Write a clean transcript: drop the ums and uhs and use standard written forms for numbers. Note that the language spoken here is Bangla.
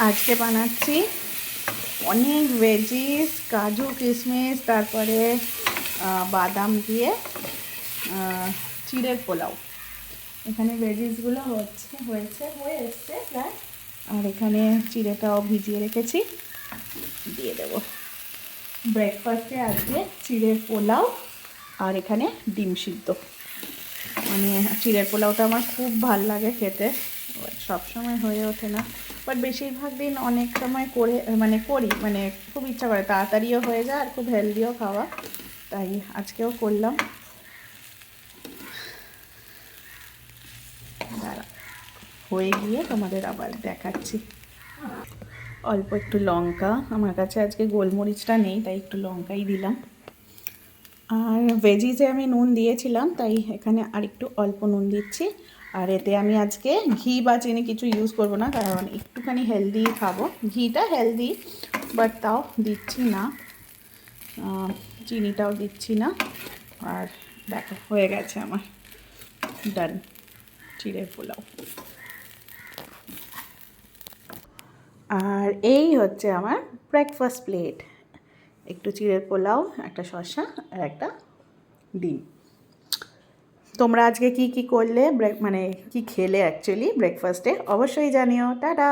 আজকে বানাচ্ছি অনেক ভেজিস, কাজু কিশমিশ, তারপরে বাদাম দিয়ে চিড়ের পোলাও। এখানে ভেজিসগুলো হয়ে এসছে প্রায়। আর এখানে চিড়েটাও ভিজিয়ে রেখেছি, দিয়ে দেবো। ব্রেকফাস্টে আজকে চিড়ের পোলাও আর এখানে ডিম সিদ্ধ। মানে চিড়ের পোলাওটা আমার খুব ভাল লাগে খেতে, সব সময় হয়ে ওঠে না, বাট বেশিরভাগ দিন অনেক সময় করি, খুব ইচ্ছা করে, তাড়াতাড়িও হয়ে যায় আর খুব হেলদিও খাওয়া, তাই আজকেও করলাম। দাঁড়া, হয়ে গিয়ে তোমাদের আবার দেখাচ্ছি। অল্প একটু লঙ্কা, আমার কাছে আজকে গোলমরিচটা নেই তাই একটু লঙ্কাই দিলাম। আর ভেজিসে আমি নুন দিয়েছিলাম, তাই এখানে আর একটু অল্প নুন দিচ্ছি। আর এতে আমি আজকে ঘি বা চিনি কিছু ইউজ করব না, কারণ একটুখানি হেলদি খাবো। ঘিটা হেলদি, বাট তাও দিচ্ছি না, চিনিটাও দিচ্ছি না। আর দেখো হয়ে গেছে আমার ডান চিড়ের পোলাও। আর এই হচ্ছে আমার ব্রেকফাস্ট প্লেট, একটু চিড়ের পোলাও, একটা শসা আর একটা ডিম। তোমরা আজকে কি করলে, কি খেলে অ্যাকচুয়ালি ব্রেকফাস্টে, অবশ্যই জানিও। টাটা।